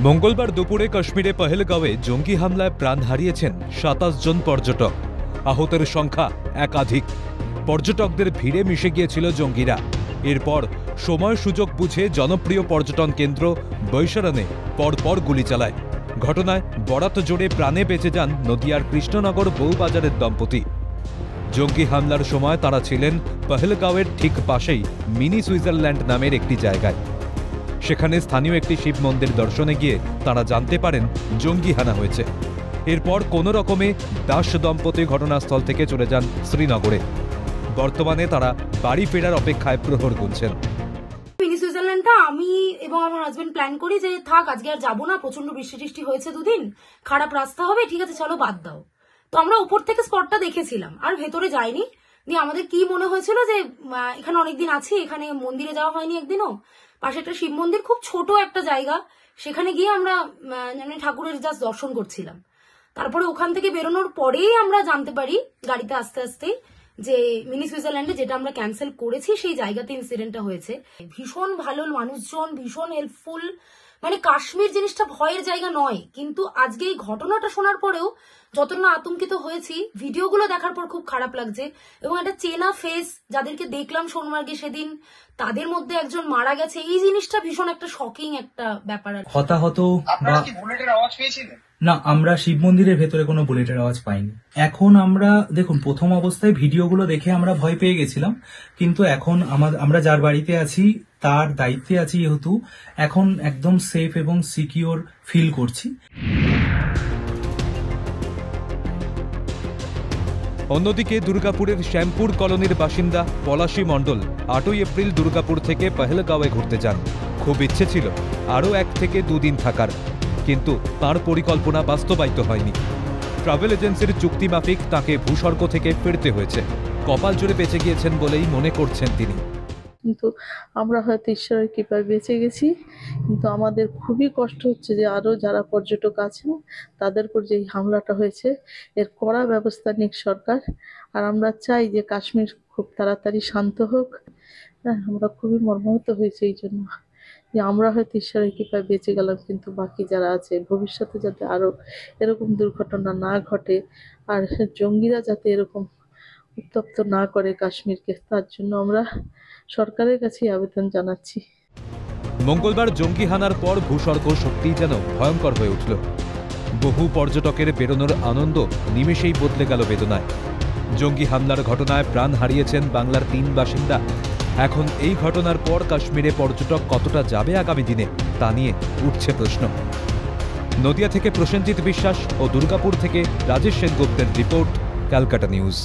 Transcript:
মঙ্গলবার দুপুরে কাশ্মীরে পহেলগাঁওয়ে জঙ্গি হামলায় প্রাণ হারিয়েছেন ২৭ জন পর্যটক। আহতের সংখ্যা একাধিক। পর্যটকদের ভিড়ে মিশে গিয়েছিল জঙ্গিরা। এরপর সময় সুযোগ বুঝে জনপ্রিয় পর্যটন কেন্দ্র বৈশারণে পরপর গুলি চালায়। ঘটনায় বরাত জোরে প্রাণে বেঁচে যান নদিয়ার কৃষ্ণনগর বউবাজারের দম্পতি। জঙ্গি হামলার সময় তারা ছিলেন পহেলগাঁওয়ের ঠিক পাশেই মিনি সুইজারল্যান্ড নামের একটি জায়গায়। সেখানে স্থানীয় একটি শিব মন্দির দর্শনে গিয়ে তারা জানতে পারেন জঙ্গি হানা হয়েছে। এরপর কোনো রকমে দাস দম্পতি ঘটনাস্থল থেকে চলে যান শ্রীনগরে। বর্তমানে তারা বাড়ি ফেরার অপেক্ষায় প্রহর গুনছেন। মিনি সুইজারল্যান্ডটা আমি এবং আমার হাজবেন্ড প্ল্যান করি যে থাক, আজকে আর যাবো না, প্রচন্ড বৃষ্টি টিষ্টি হয়েছে দুদিন, খারাপ রাস্তা হবে, ঠিক আছে চলো বাদ দাও। তো আমরা উপর থেকে স্পটটা দেখেছিলাম, আর ভেতরে যাইনি। দিয়ে আমাদের কি মনে হয়েছিল যে এখানে অনেকদিন আছি, এখানে মন্দিরে যাওয়া হয়নি একদিনও, পাশে একটা শিব মন্দির, খুব ছোট একটা জায়গা, সেখানে গিয়ে আমরা ঠাকুরের জাস্ট দর্শন করছিলাম। তারপরে ওখান থেকে বেরোনোর পরেই আমরা জানতে পারি গাড়িতে আস্তে আস্তে যে মিনি সুইজারল্যান্ডে যেটা আমরা ক্যান্সেল করেছি সেই জায়গাতে ইনসিডেন্টটা হয়েছে। ভীষণ ভালো মানুষজন, ভীষণ হেল্পফুল, মানে কাশ্মীর জিনিসটা ভয়ের জায়গা নয়। কিন্তু আজকে এই ঘটনাটা শোনার পরেও যতটা না আতঙ্কিত হয়েছি, ভিডিওগুলো দেখার পর খুব খারাপ লাগছে। এবং একটা চেনা ফেস যাদেরকে দেখলাম সোনমার্গে সেদিন, তাদের মধ্যে একজন মারা গেছে, এই জিনিসটা ভীষণ একটা শকিং একটা ব্যাপার। হতাহত বুলেটের আওয়াজ পেয়েছিলেন? না, আমরা শিব মন্দিরের ভেতরে কোনো বুলেটের আওয়াজ পাইনি। এখন আমরা দেখুন, প্রথম অবস্থায় ভিডিওগুলো দেখে আমরা ভয় পেয়ে গেছিলাম, কিন্তু এখন আমরা যার বাড়িতে আছি তার দায়িত্বে আছি, যেহেতু এখন একদম সেফ এবং সিকিউর ফিল করছি। অন্যদিকে দুর্গাপুরের শ্যামপুর কলোনির বাসিন্দা পলাশী মণ্ডল ৮ই এপ্রিল দুর্গাপুর থেকে পহেলগাঁওয়ে ঘুরতে যান। খুব ইচ্ছে ছিল আরও ১ থেকে ২ দিন থাকার, কিন্তু তার পরিকল্পনা বাস্তবায়িত হয়নি। ট্রাভেল এজেন্সির চুক্তি মাফিক তাকে ভূস্বর্গ থেকে ফিরতে হয়েছে। কপাল জোরে বেঁচে গিয়েছেন বলেই মনে করছেন তিনি। কিন্তু আমরা হয়তো ঈশ্বরের কৃপায় বেঁচে গেছি, কিন্তু আমাদের খুবই কষ্ট হচ্ছে যে আরও যারা পর্যটক আছেন তাদের উপর যে হামলাটা হয়েছে, এর কড়া ব্যবস্থা নিক সরকার। আর আমরা চাই যে কাশ্মীর খুব তাড়াতাড়ি শান্ত হোক। আমরা খুবই মর্মাহত হয়েছে এই জন্য যে আমরা হয়তো ঈশ্বরের কৃপায় বেঁচে গেলাম, কিন্তু বাকি যারা আছে ভবিষ্যতে যাতে আরও এরকম দুর্ঘটনা না ঘটে, আর জঙ্গিরা যাতে এরকম উত্তপ্ত না করে কাশ্মীরকে, তার জন্য আমরা সরকারের কাছে আবেদন জানাচ্ছি। মঙ্গলবার জঙ্গি হানার পর ভূস্বর্গ সত্যিই যেন ভয়ঙ্কর হয়ে উঠল। বহু পর্যটকের বেরোনোর আনন্দ নিমেষেই বদলে গেল বেদনায়। জঙ্গি হামলার ঘটনায় প্রাণ হারিয়েছেন বাংলার ৩ বাসিন্দা। এখন এই ঘটনার পর কাশ্মীরে পর্যটক কতটা যাবে আগামী দিনে, তা নিয়ে উঠছে প্রশ্ন। নদিয়া থেকে প্রসেনজিৎ বিশ্বাস ও দুর্গাপুর থেকে রাজেশ সেনগুপ্তের রিপোর্ট, ক্যালকাটা নিউজ।